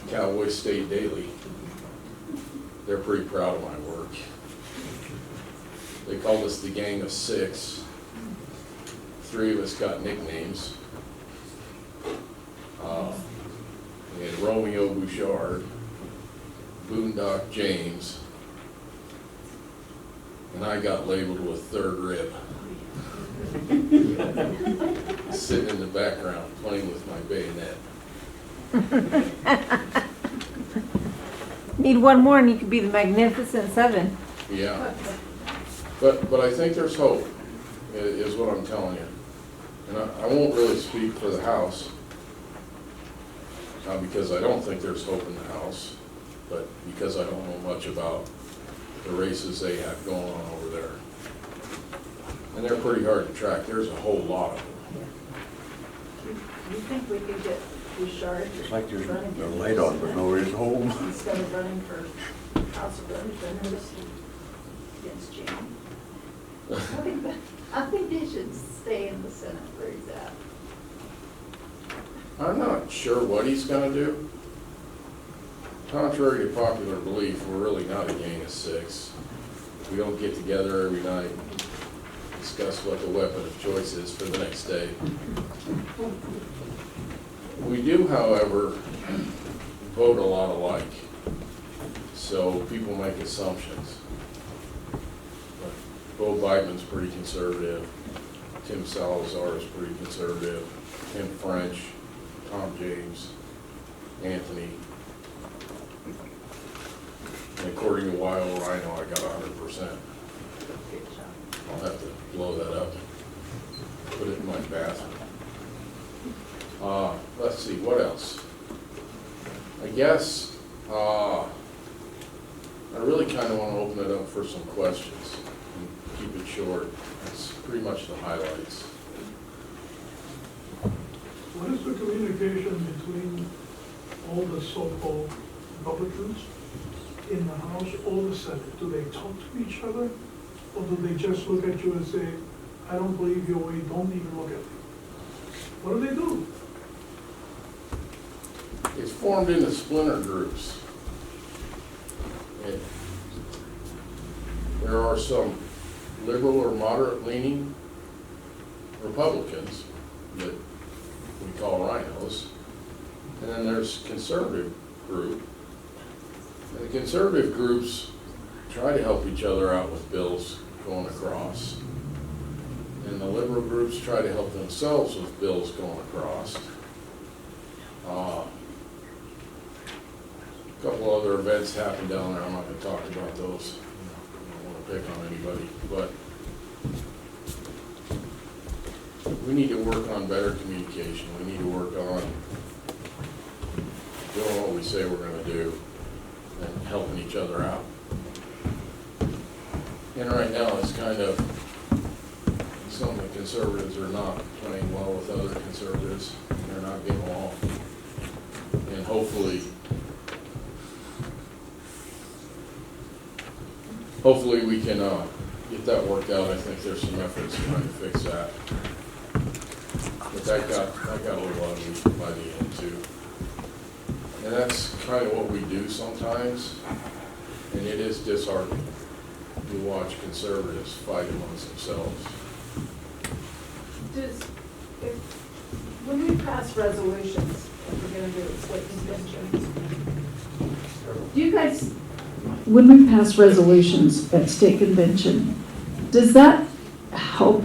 Cowboy State Daily. They're pretty proud of my work. They called us the Gang of Six. 3 of us got nicknames. We had Romeo Bouchard, Boondock James, and I got labeled with Third Rib. Sitting in the background playing with my bayonet. Need one more and you could be the Magnificent Seven. Yeah. But I think there's hope, is what I'm telling you. And I won't really speak for the House, because I don't think there's hope in the House, but because I don't know much about the races they have going on over there. And they're pretty hard to track. There's a whole lot of them. Do you think we could get Bouchard? It's like there's a light on, but nobody's home. Instead of running for House of Representatives against Jim? I think he should stay in the Senate where he's at. I'm not sure what he's going to do. Contrary to popular belief, we're really not a gang of 6. We don't get together every night, discuss what the weapon of choice is for the next day. We do, however, vote a lot alike, so people make assumptions. Bo Biteman's pretty conservative, Tim Salazar is pretty conservative, Tim French, Tom James, Anthony. And according to Wild Rhino, I got 100%. I'll have to blow that up, put it in my bathroom. Let's see, what else? I guess I really kind of want to open it up for some questions and keep it short. That's pretty much the highlights. What is the communication between all the so-called Republicans in the House or the Senate? Do they talk to each other? Or do they just look at you and say, I don't believe your way, don't even look at me? What do they do? It's formed into splinter groups. There are some liberal or moderate leaning Republicans that we call rhinos, and then there's conservative group. And the conservative groups try to help each other out with bills going across. And the liberal groups try to help themselves with bills going across. A couple other events happened down there. I'm not going to talk about those. I don't want to pick on anybody, but we need to work on better communication. We need to work on doing what we say we're going to do and helping each other out. And right now, it's kind of, some of the conservatives are not playing well with other conservatives. They're not getting along. And hopefully we can get that worked out. I think there's some efforts trying to fix that. But that got a little ugly by the end too. And that's kind of what we do sometimes, and it is disheartening to watch conservatives fight amongst themselves. When we pass resolutions, like we're gonna do a state convention, do you guys, when we pass resolutions at state convention, does that help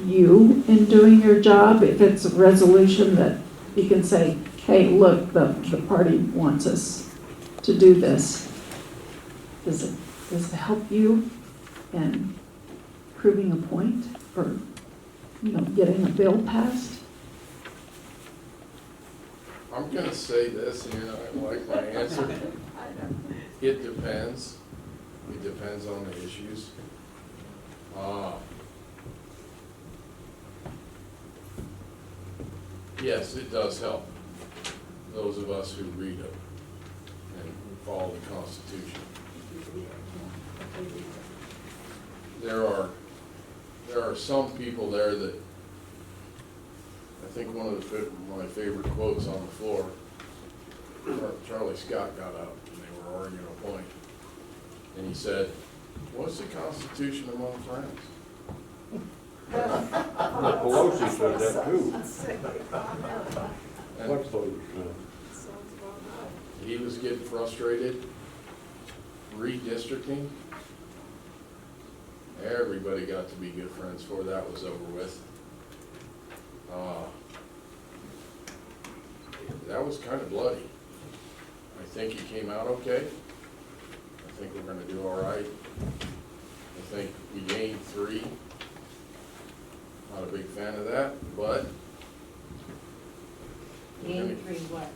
you in doing your job? If it's a resolution that you can say, hey, look, the party wants us to do this, does it help you in proving a point or, getting a bill passed? I'm going to say this, and you're not going to like my answer. It depends. It depends on the issues. Yes, it does help those of us who read it and follow the Constitution. There are some people there that I think one of my favorite quotes on the floor, Charlie Scott got up and they were arguing a point. And he said, what's the Constitution among friends? Pelosi said that too. And What's those, he was getting frustrated, redistricting. Everybody got to be good friends before that was over with. That was kind of bloody. I think it came out okay. I think we're gonna do all right. I think we gained 3. Not a big fan of that, but we're Gain gonna- 3 what?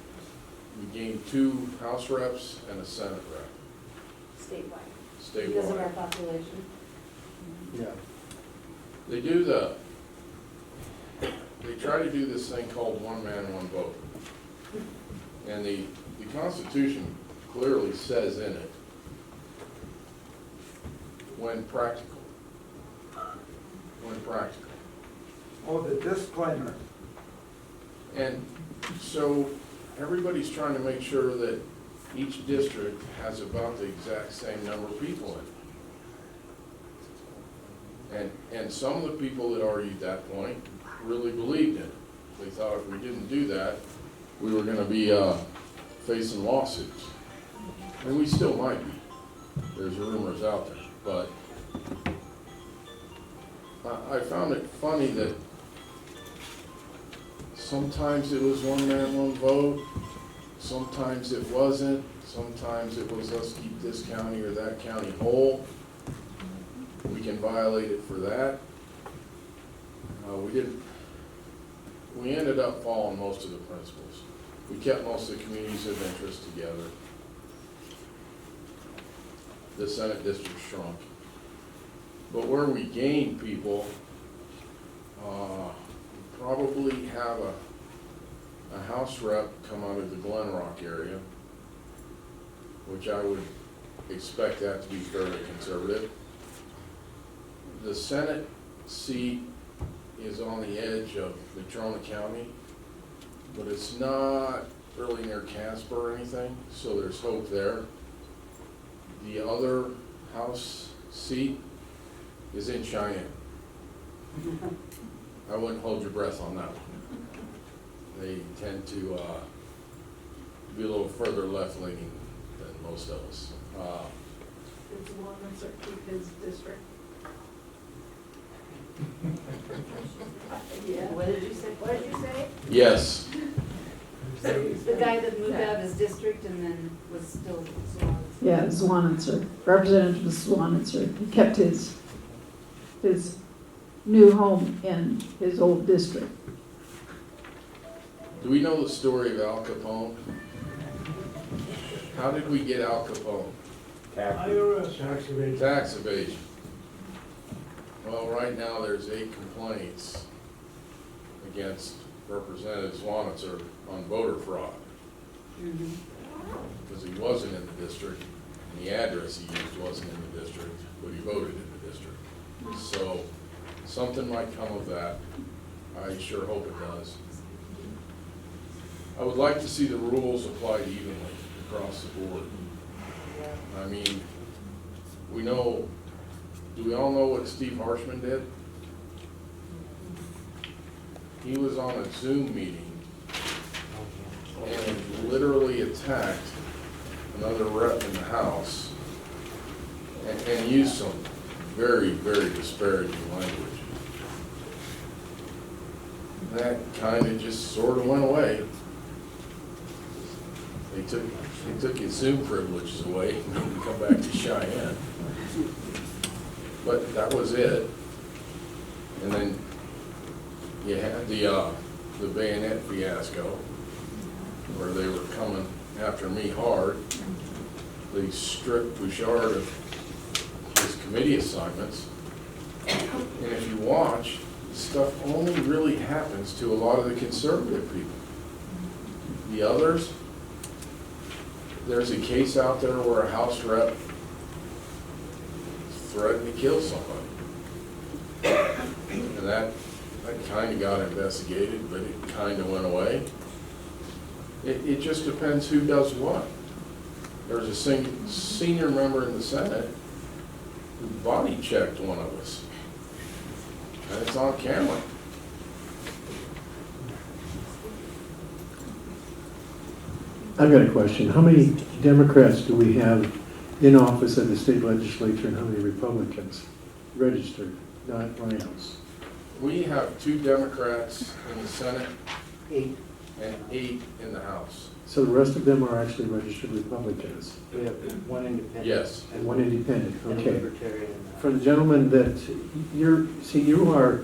we gained 2 House reps and a Senate rep, Statewide. Because of our statewide. population. yeah. They try to do this thing called one man, one vote. And the Constitution clearly says in it, when practical. When practical. Oh, the disclaimer. And so everybody's trying to make sure that each district has about the exact same number of people in it. And some of the people that argued that point really believed in it. They thought if we didn't do that, we were gonna be facing lawsuits. And we still might be. There's rumors out there, but I found it funny that sometimes it was one man, one vote, sometimes it wasn't, sometimes it was let's keep this county or that county whole. We can violate it for that. We ended up following most of the principles. We kept most of the communities of interest together. The Senate district shrunk. But where we gained people, probably have a House rep come out of the Glen Rock area, which I would expect that to be fairly conservative. The Senate seat is on the edge of Natrona County, but it's not really near Casper or anything, so there's hope there. The other House seat is in Cheyenne. I wouldn't hold your breath on that one. They tend to be a little further left-leaning than most of us. It's the one that's keep his district. Yeah. What did you say? What did you say? Yes, The guy that moved out of his district and then was still. Yeah, Zwanitzer, Representative Zwanitzer. He kept his new home in his old district. do we know the story of Al Capone? How did we get Al Capone? IRS. Tax evasion. Tax evasion. Well, right now, there's 8 complaints against Representative Zwanitzer on voter fraud, because he wasn't in the district, and the address he used wasn't in the district, but he voted in the district. So, something might come of that. I sure hope it does. I would like to see the rules applied evenly across the board. I mean, do we all know what Steve Harshman did? He was on a Zoom meeting and literally attacked another rep in the House and used some very, very disparaging language. That kind of just sort of went away. They took his Zoom privileges away and made him come back to Cheyenne. But that was it. And then you had the bayonet fiasco, where they were coming after me hard. They stripped Bouchard of his committee assignments. And if you watch, stuff only really happens to a lot of the conservative people. The others, there's a case out there where a House rep threatened to kill somebody. And that kind of got investigated, but it kind of went away. It just depends who does what. There's a senior member in the Senate who body checked one of us. And it's on camera. I've got a question. How many Democrats do we have in office at the state legislature and how many Republicans registered, not rhinos? We have 2 Democrats in the Senate 8, and 8 in the House. So the rest of them are actually registered Republicans we have 1 independent. Yes. and 1 independent, And a okay. libertarian. For the gentleman that, you are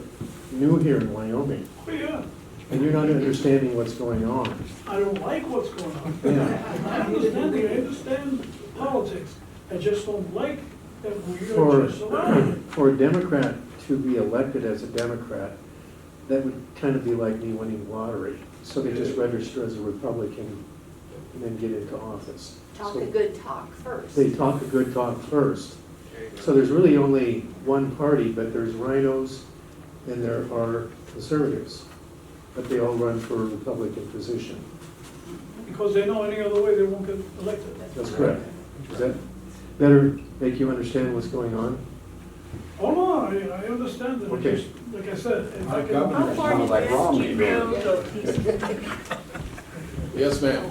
new here in Wyoming Oh, yeah, and you're not understanding what's going on. I don't like what's going on. Yeah. I understand politics, I just don't like that we For, are just allowing it. for a Democrat to be elected as a Democrat, that would kind of be like me winning lottery. So they just register as a Republican and then get into office. Talk So a good talk first. they talk a good talk first. So there's really only one party, but there's rhinos and there are conservatives. But they all run for a Republican position. Because they know any other way they won't get elected. That's correct. Does that better make you understand what's going on? Oh, no, I understand that. Okay. Just, like I said, if I Our can. governor sounds like Romney. Yes, ma'am.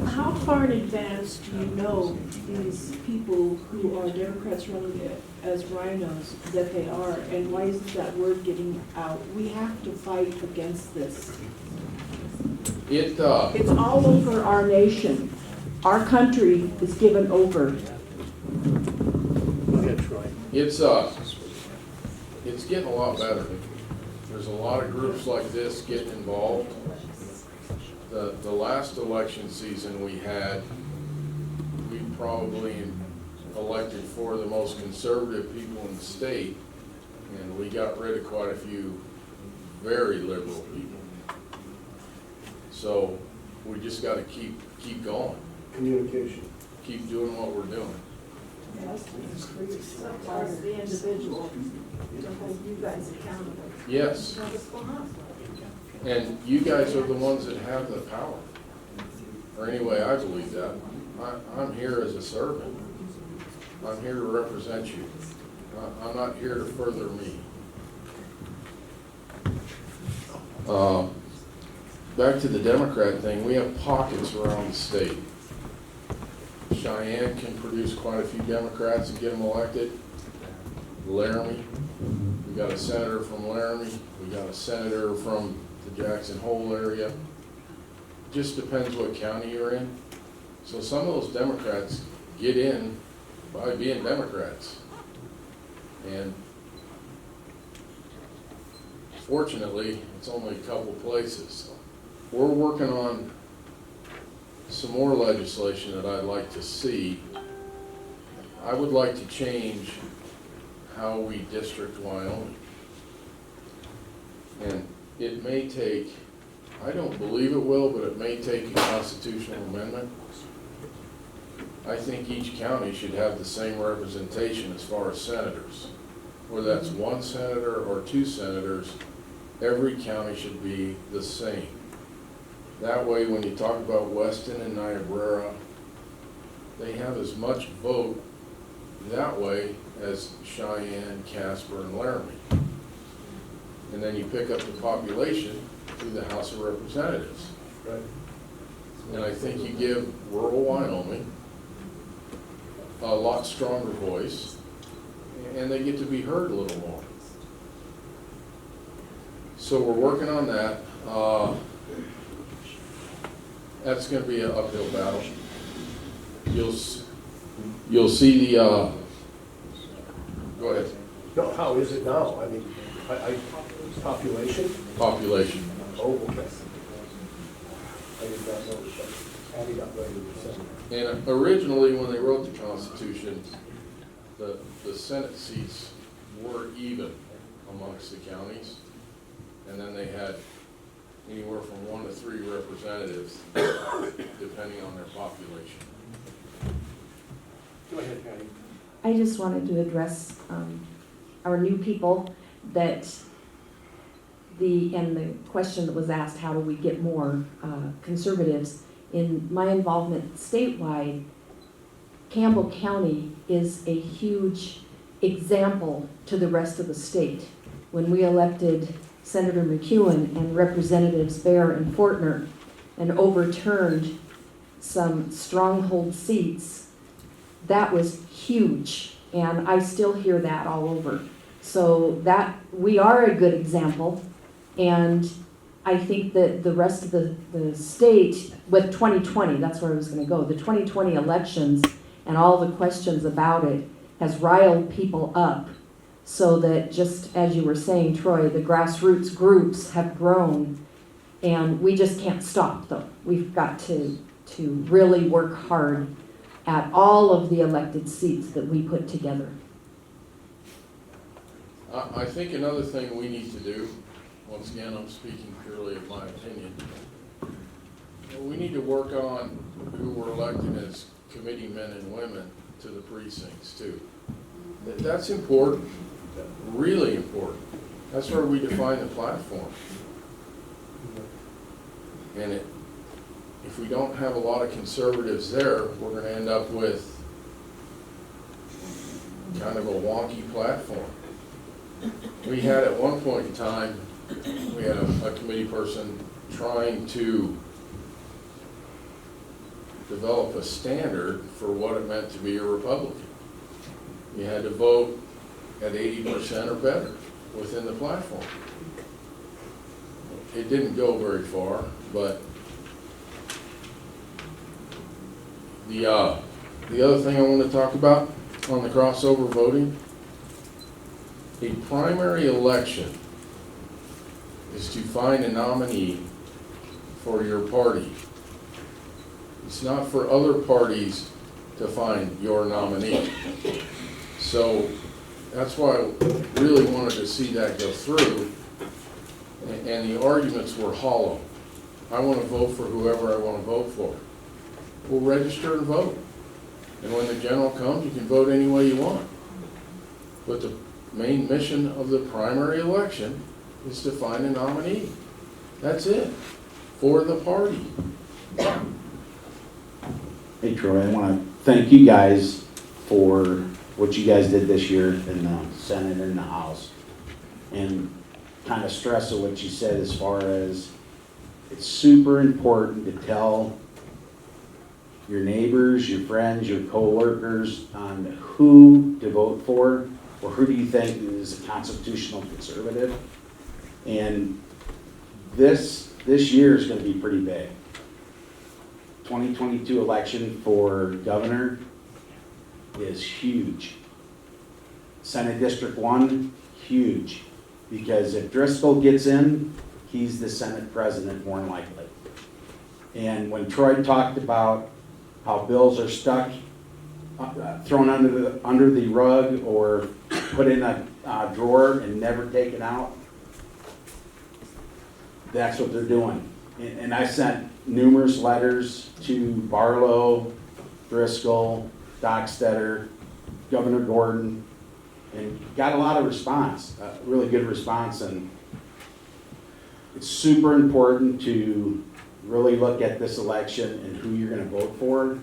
How far in advance do you know these people who are Democrats running as rhinos that they are, and why isn't that word getting out? We have to fight against this. It's It's all over our nation. Our country is given over. Go ahead, Troy. it's getting a lot better. There's a lot of groups like this getting involved. The last election season we had, we probably elected 4 of the most conservative people in the state, and we got rid of quite a few very liberal people. So we just gotta keep going, Communication. keep doing what we're doing. As the individual, to hold you guys accountable. Yes. And you guys are the ones that have the power. Or anyway, I believe that. I'm here as a servant. I'm here to represent you. I'm not here to further me. Back to the Democrat thing, we have pockets around the state. Cheyenne can produce quite a few Democrats and get them elected. Laramie, we got a senator from Laramie, we got a senator from the Jackson Hole area. Just depends what county you're in. So some of those Democrats get in by being Democrats. And fortunately, it's only a couple places. We're working on some more legislation that I'd like to see. I would like to change how we district Wyoming. And it may take, I don't believe it will, but it may take a constitutional amendment. I think each county should have the same representation as far as senators. Whether that's 1 senator or 2 senators, every county should be the same. That way, when you talk about Weston and Niobrara, they have as much vote that way as Cheyenne, Casper, and Laramie. And then you pick up the population through the House of Representatives. Right. And I think you give rural Wyoming a lot stronger voice, and they get to be heard a little more. So we're working on that. That's going to be an uphill battle. You'll see the, go ahead, No, how is it now? I mean, population? population. Oh, okay. I did not know that. Adding up later percent. And originally, when they wrote the Constitution, the Senate seats were even amongst the counties. And then they had anywhere from 1 to 3 representatives, depending on their population. Go ahead, Patty. I just wanted to address our new people that and the question that was asked, how do we get more conservatives? In my involvement statewide, Campbell County is a huge example to the rest of the state. When we elected Senator McEwen and Representatives Bear and Fortner and overturned some stronghold seats, that was huge, and I still hear that all over. So that, we are a good example, and I think that the rest of the state, with 2020, that's where I was gonna go, the 2020 elections and all the questions about it has riled people up, so that, just as you were saying, Troy, the grassroots groups have grown, and we just can't stop them. We've got to really work hard at all of the elected seats that we put together. I think another thing we need to do, once again, I'm speaking purely of my opinion, we need to work on who we're electing as committee men and women to the precincts too. That's important, really important. That's where we define the platform. And if we don't have a lot of conservatives there, we're going to end up with kind of a wonky platform. We had at one point in time, we had a committee person trying to develop a standard for what it meant to be a Republican. You had to vote at 80% or better within the platform. It didn't go very far, but the other thing I want to talk about on the crossover voting, a primary election is to find a nominee for your party. It's not for other parties to find your nominee. So that's why I really wanted to see that go through, and the arguments were hollow. I want to vote for whoever I want to vote for. We'll register and vote. And when the general comes, you can vote any way you want. But the main mission of the primary election is to find a nominee. That's it, for the party. Hey Troy, I want to thank you guys for what you guys did this year in the Senate and the House. And kind of stress of what you said as far as it's super important to tell your neighbors, your friends, your co-workers on who to vote for, or who do you think is a constitutional conservative. And this year is going to be pretty big. 2022 election for governor is huge. Senate District 1, huge. Because if Driscoll gets in, he's the Senate president more than likely. And when Troy talked about how bills are stuck, thrown under the rug or put in a drawer and never taken out, that's what they're doing. And I sent numerous letters to Barlow, Driscoll, Dockstetter, Governor Gordon, and got a lot of response, really good response. And it's super important to really look at this election and who you're going to vote for,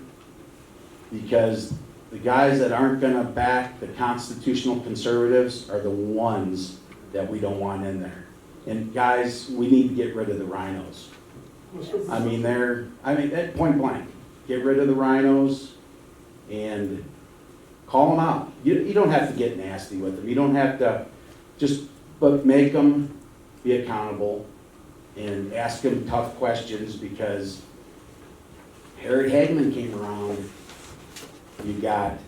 because the guys that aren't going to back the constitutional conservatives are the ones that we don't want in there. And guys, we need to get rid of the rhinos. I mean, at point blank, get rid of the rhinos and call them out. You don't have to get nasty with them. You don't have to but make them be accountable and ask them tough questions, because Harry Hagman came around. You got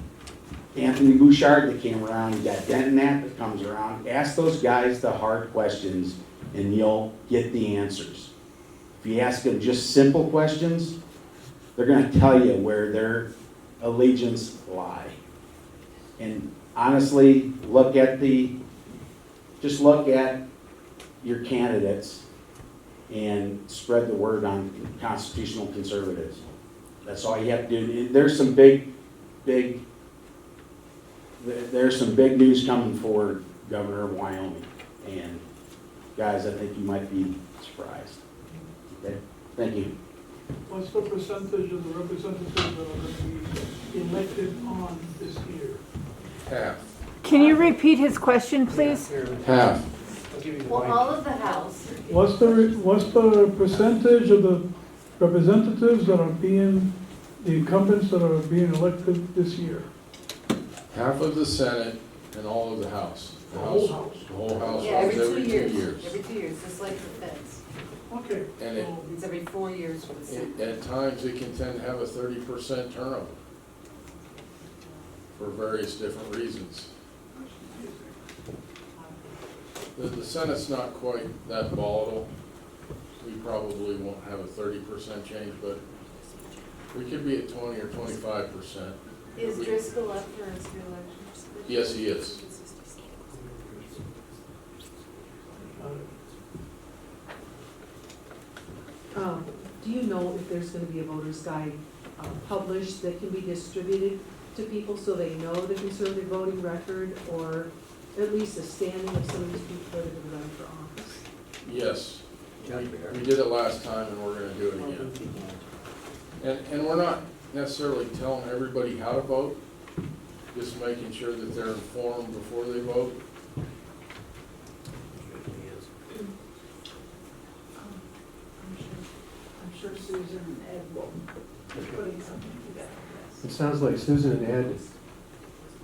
Anthony Bouchard that came around. You got Denton Knapp that comes around. Ask those guys the hard questions and you'll get the answers. If you ask them just simple questions, they're going to tell you where their allegiance lie. And honestly, just look at your candidates and spread the word on constitutional conservatives. That's all you have to do. There's some big news coming for Governor of Wyoming, and guys, I think you might be surprised. Okay, thank you. What's the percentage of the representatives that are going to be elected on this year? Half. Can you repeat his question, please? Half. I'll give you the Well, mic. all of the House, What's the percentage of the representatives that are being, the incumbents that are being elected this year? Half of the Senate and all of the House. The whole House? The whole House yeah, every runs 2 every 2 years. years. Every 2 years, just like the feds. Okay. And it- so- It's every 4 years for the Senate. At times, it can tend to have a 30% turnover for various different reasons. The Senate's not quite that volatile. We probably won't have a 30% change, but we could be at 20 or 25%. Is Driscoll up for his reelection? Yes, he is. Do you know if there's gonna be a voter's guide published that can be distributed to people so they know the conservative voting record, or at least a standing of some of these people that are gonna run for office? Yes. We did it last time and we're gonna do it again. And we're not necessarily telling everybody how to vote, just making sure that they're informed before they vote. I'm sure Susan and Ed will be putting something together. It sounds like Susan and Ed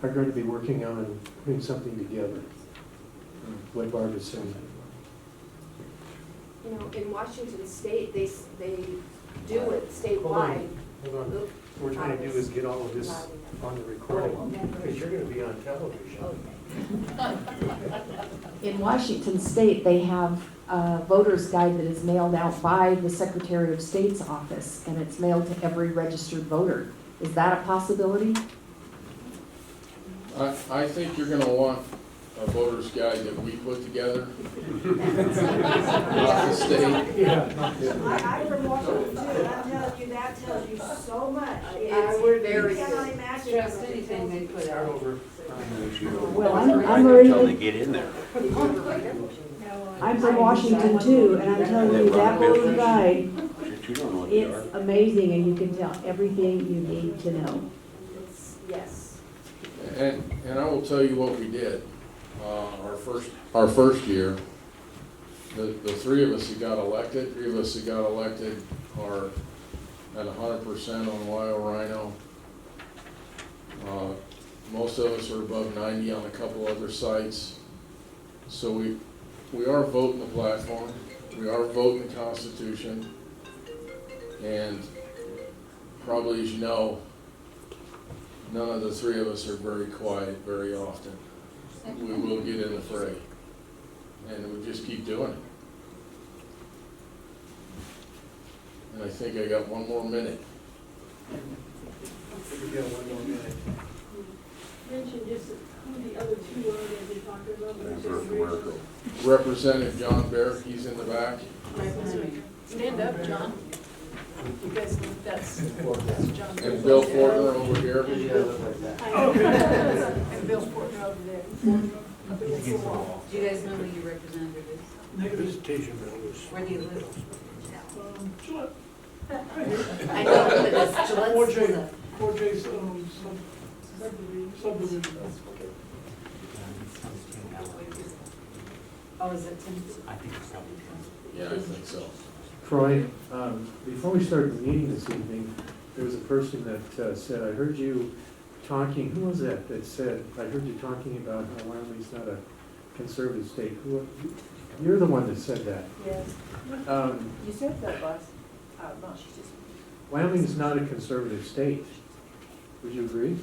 are going to be working on putting something together, what Barbara's saying. You know, in Washington State, they do it statewide. Hold on. What we're trying to do is get all of this on the recording, because you're gonna be on television. In Washington State, they have a voter's guide that is mailed out by the Secretary of State's office, and it's mailed to every registered voter. Is that a possibility? I think you're gonna want a voter's guide that we put together. Not the state. I'm from Washington too, and I'm telling you, that tells you so much. It's very You cannot good. imagine. Trust what it anything tells they you. put Start out. over. Well, I'm already, get in there. I'm from Washington too, and I'm telling you, that voter guide, You don't know what they are. it's amazing, and you can tell everything you need to know. Yes. And I will tell you what we did. Our first year, the three of us who got elected, are at 100% on wild rhino. Most of us are above 90 on a couple other sites. So we are voting the platform, we are voting the Constitution, and probably as you know, none of the three of us are very quiet very often. We will get in the fray, and we just keep doing it. And I think I got one more minute. We got one more minute. Mention just who the other two are that they talked about. Representative John Bear, he's in the back. Stand up, John. You guys think that's John. And Bill Fortner over here. And Bill Portner over there. Do you guys know who your representative is? Visitation hours. Where do you live? Gillette. I know, but it's Gillette's. 4J's subdivision. Oh, is it 10? Yeah, I think so. Troy, before we start the meeting this evening, there was a person that said, I heard you talking, who was that said, I heard you talking about how Wyoming's not a conservative state. You're the one that said that. Yes. You said that last, no, she's just. Wyoming's not a conservative state. Would you agree?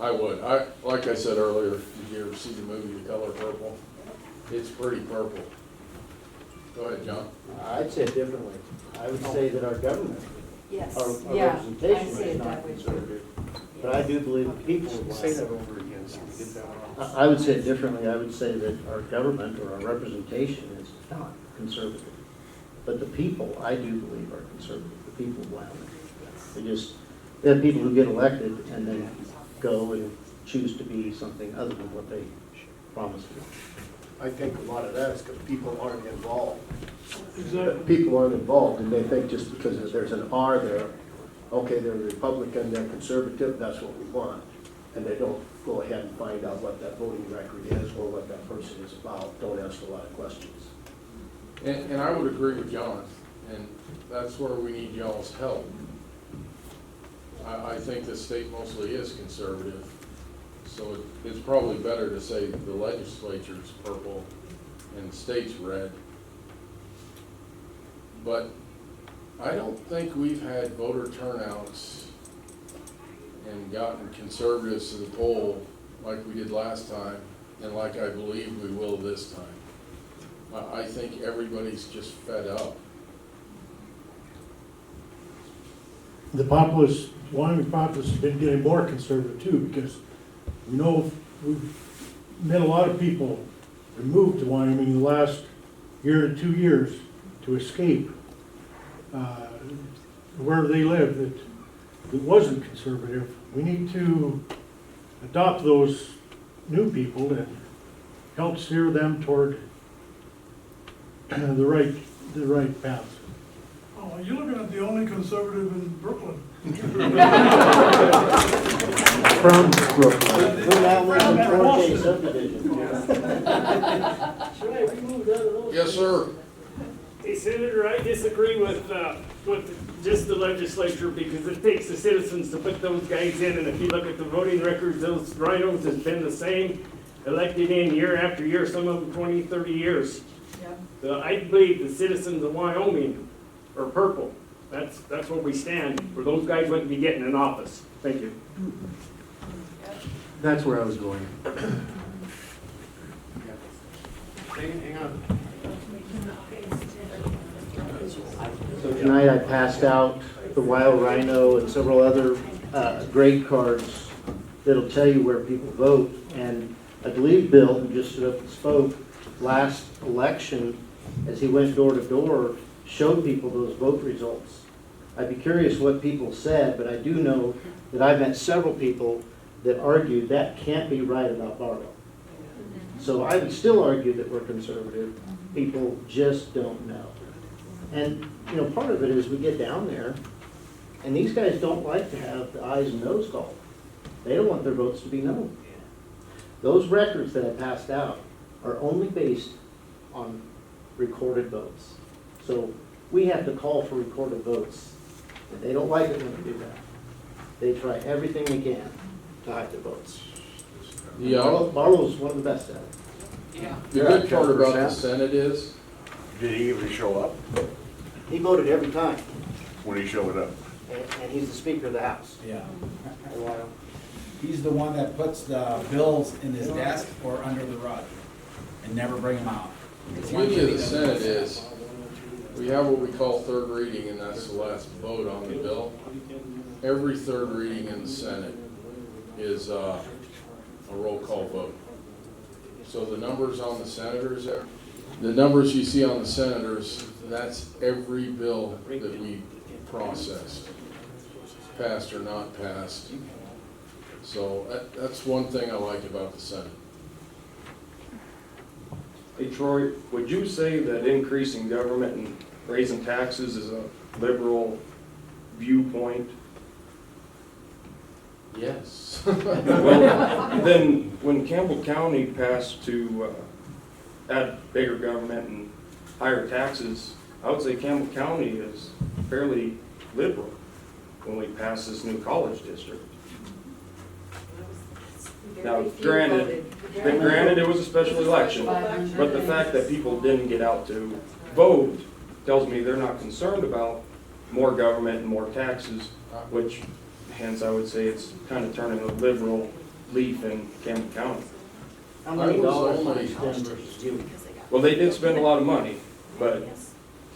I would. Like I said earlier, did you ever see the movie The Color Purple? It's pretty purple. Go ahead, John. I'd say it differently. I would say that our government, Yes. our Yeah, I representation see is it not that way too. conservative. But I do believe the people of Say that Wyoming. over again so we get that one off. I would say it differently. I would say that our government or our representation is not conservative. But the people, I do believe, are conservative, the people of Wyoming. We have people who get elected and then go and choose to be something other than what they promised to. I think a lot of that is because people aren't involved. Exactly. People aren't involved, and they think just because there's an R there, okay, they're Republican, they're conservative, that's what we want. And they don't go ahead and find out what that voting record is or what that person is about, don't ask a lot of questions. And I would agree with John, and that's where we need y'all's help. I think the state mostly is conservative, so it's probably better to say the legislature's purple and the state's red. But I don't think we've had voter turnouts and gotten conservatives to the poll like we did last time, and like I believe we will this time. I think everybody's just fed up. The populace, Wyoming populace has been getting more conservative too, because we know we've met a lot of people that moved to Wyoming in the last year to 2 years to escape where they live that wasn't conservative. We need to adopt those new people and help steer them toward the right path. Oh, you're looking at the only conservative in Brooklyn. From Brooklyn. Who now lives in Forte subdivision. Yes, sir. Hey, Senator, I disagree with just the legislature, because it takes the citizens to put those guys in, and if you look at the voting records, those rhinos has been the same, elected in year after year, some of them 20, 30 years. So I believe the citizens of Wyoming are purple. That's where we stand, where those guys wouldn't be getting in office. Thank you. That's where I was going. Hang on. So tonight I passed out the wild rhino and several other grade cards that'll tell you where people vote. And I believe Bill, who just stood up and spoke, last election, as he went door to door, showed people those vote results. I'd be curious what people said, but I do know that I've met several people that argued that can't be right about Barlow. So I would still argue that we're conservative. People just don't know. And, you know, part of it is we get down there, and these guys don't like to have the ayes and noes called. They don't want their votes to be known. Those records that I passed out are only based on recorded votes. So we have to call for recorded votes. And they don't like it when we do that. They try everything they can to hide their votes. Yeah. Barlow's one of the best at it. Yeah. The good part about the Senate is, Did he even show up He voted every time, when he showed up? and he's the Speaker of the House. Yeah. A while. He's the one that puts the bills in his desk or under the rug and never bring them out. the beauty of the Senate is, we have what we call third reading, and that's the last vote on the bill. Every third reading in the Senate is a roll call vote. So the numbers on the senators, the numbers you see on the senators, that's every bill that we processed, passed or not passed. So that's one thing I like about the Senate. Hey Troy, would you say that increasing government and raising taxes is a liberal viewpoint? Yes. Well, then when Campbell County passed to add bigger government and higher taxes, I would say Campbell County is fairly liberal when we pass this new college district. Now, granted it was a special election, but the fact that people didn't get out to vote tells me they're not concerned about more government and more taxes, which hence I would say it's kind of turning a liberal leaf in Campbell County. How many dollars money spent versus you? Well, they did spend a lot of money, but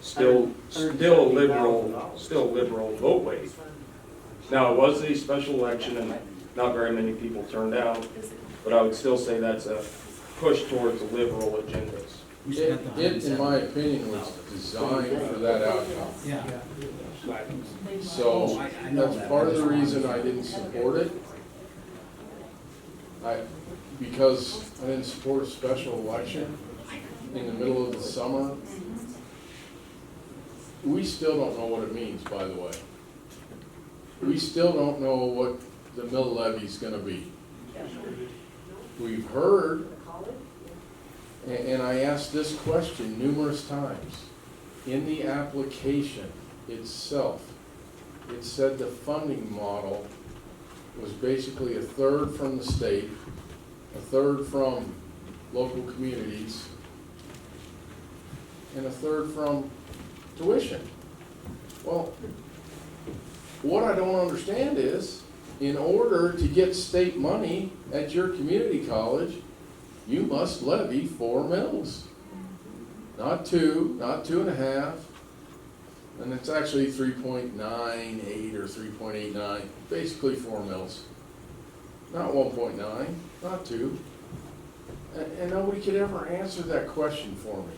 still a liberal vote weight. Now, it was a special election and not very many people turned out, but I would still say that's a push towards the liberal agendas. It, in my opinion, was designed for that outcome. Yeah. So that's part of the reason I didn't support it. Because I didn't support a special election. in the middle of the summer. We still don't know what it means, by the way. We still don't know what the mill levy's gonna be. We've heard, and I asked this question numerous times, in the application itself, it said the funding model was basically a third from the state, a third from local communities, and a third from tuition. Well, what I don't understand is, in order to get state money at your community college, you must levy 4 mills. Not 2, not 2.5, and it's actually 3.98 or 3.89, basically 4 mills. Not 1.9, not 2. And nobody could ever answer that question for me.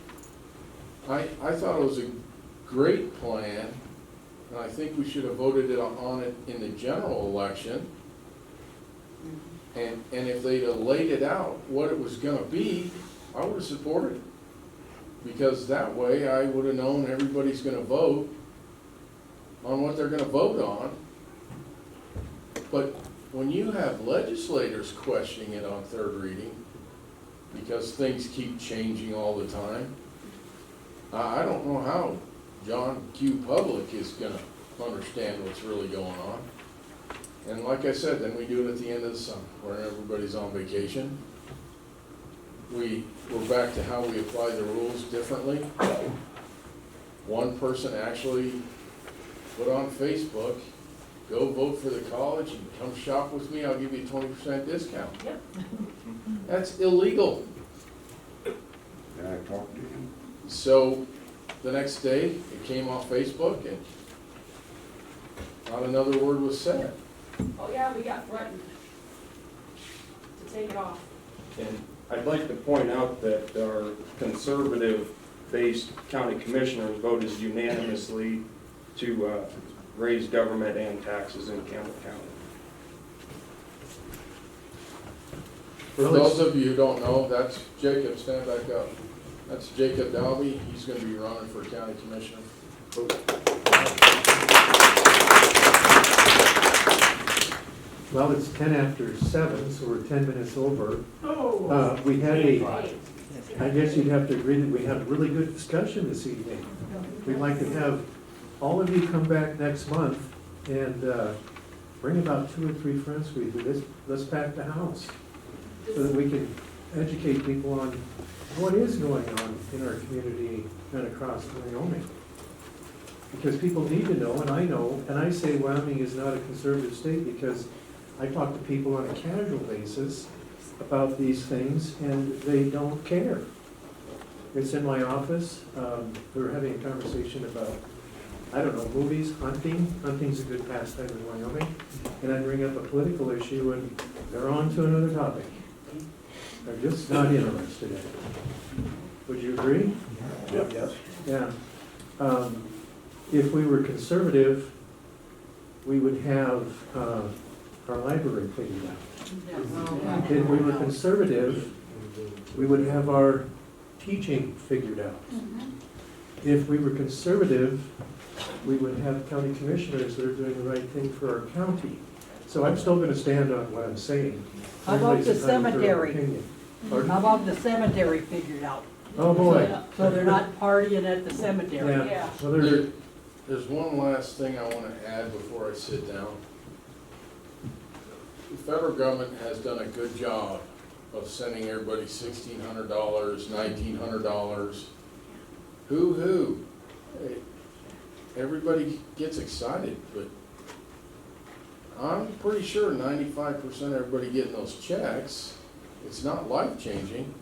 I thought it was a great plan, and I think we should have voted on it in the general election. And if they'd have laid it out what it was gonna be, I would have supported it. Because that way I would have known everybody's gonna vote on what they're gonna vote on. But when you have legislators questioning it on third reading, because things keep changing all the time, I don't know how John Q. Public is gonna understand what's really going on. And like I said, then we do it at the end of the summer, where everybody's on vacation. We're back to how we apply the rules differently. One person actually put on Facebook, go vote for the college and come shop with me, I'll give you a 20% discount. Yep. That's illegal. And I talked to him. So the next day, it came off Facebook and not another word was said. Oh, yeah, we got threatened to take it off. And I'd like to point out that our conservative-based county commissioners voted unanimously to raise government and taxes in Campbell County. For those of you who don't know, that's Jacob, stand back up. That's Jacob Dalby, he's gonna be running for county commissioner. Well, it's 10 after 7, so we're 10 minutes over. Oh. We had I guess you'd have to agree that we had a really good discussion this evening. We'd like to have all of you come back next month and bring about 2 or 3 friends with you. Let's pack the house so that we can educate people on what is going on in our community and across Wyoming. Because people need to know, and I know, and I say Wyoming is not a conservative state because I talk to people on a casual basis about these things, and they don't care. It's in my office. We were having a conversation about, I don't know, movies, hunting. Hunting's a good pastime in Wyoming. And I bring up a political issue, and they're on to another topic. They're just not interested in it. Would you agree? Yep. Yes. Yeah. If we were conservative, we would have our library figured out. If we were conservative, we would have our teaching figured out. If we were conservative, we would have county commissioners that are doing the right thing for our county. So I'm still gonna stand on what I'm saying. How about the Everybody's entitled to their cemetery? opinion. Pardon? How about the cemetery figured out? Oh, boy. So they're not partying at the cemetery? Yeah. Well, there's, There's one last thing I want to add before I sit down. The federal government has done a good job of sending everybody $1,600, $1,900. Hoo-hoo. Hey, everybody gets excited, but I'm pretty sure 95% of everybody getting those checks, it's not life-changing.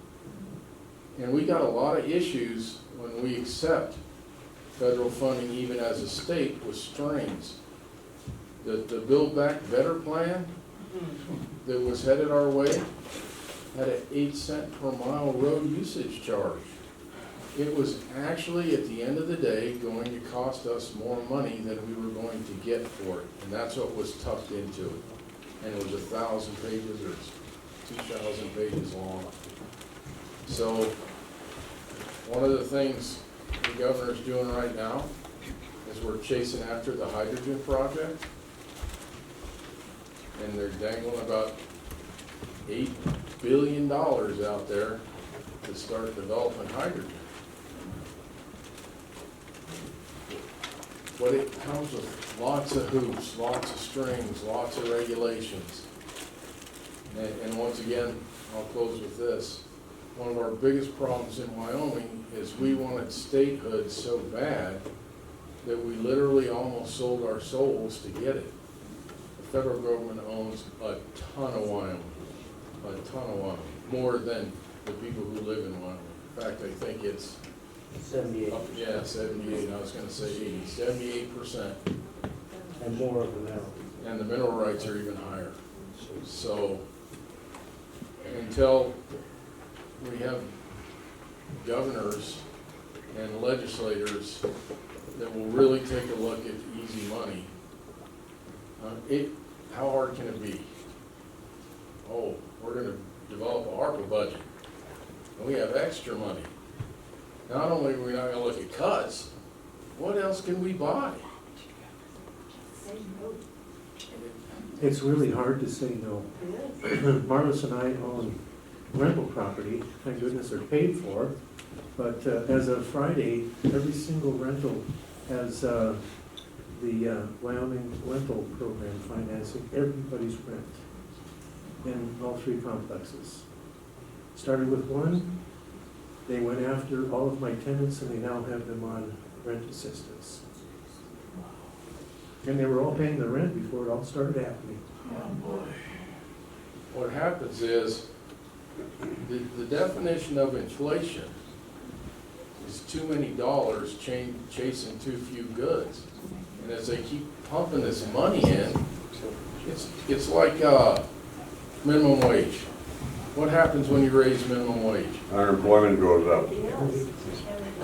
And we got a lot of issues when we accept federal funding, even as a state, with strings. The Build Back Better plan that was headed our way had an 8-cent per mile road usage charge. It was actually, at the end of the day, going to cost us more money than we were going to get for it. And that's what was tucked into it. And it was 1,000 pages or 2,000 pages long. So One of the things the governor's doing right now is we're chasing after the hydrogen project. And they're dangling about $8 billion out there to start developing hydrogen. But it comes with lots of hoops, lots of strings, lots of regulations. And once again, I'll close with this. One of our biggest problems in Wyoming is we wanted statehood so bad that we literally almost sold our souls to get it. The federal government owns a ton of Wyoming, more than the people who live in Wyoming. In fact, I think it's 78. Yeah, 78, I was gonna say 80, 78%. And more of the mineral. And the mineral rights are even higher. So, until we have governors and legislators that will really take a look at easy money, how hard can it be? Oh, we're gonna develop a ARPA budget, and we have extra money. Not only are we not gonna look at cuts, what else can we buy? It's really hard to say no. Marlis and I own rental property, thank goodness they're paid for, but as of Friday, every single rental has the Wyoming rental program financing everybody's rent in all three complexes. Started with one, they went after all of my tenants and they now have them on rent assistance. And they were all paying the rent before it all started happening. Oh boy. What happens is, the definition of inflation is too many dollars chasing too few goods. And as they keep pumping this money in, it's like minimum wage. What happens when you raise minimum wage? Unemployment goes up.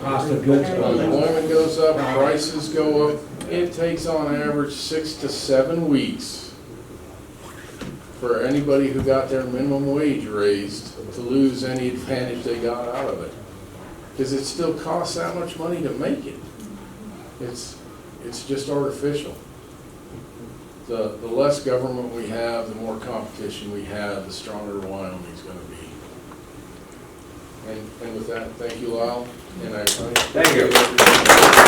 Cost of goods goes up. Unemployment goes up, prices go up. It takes on average 6 to 7 weeks for anybody who got their minimum wage raised to lose any advantage they got out of it. Because it still costs that much money to make it. It's just artificial. The less government we have, the more competition we have, the stronger Wyoming's going to be. And with that, thank you, Lyle. And I Thank you.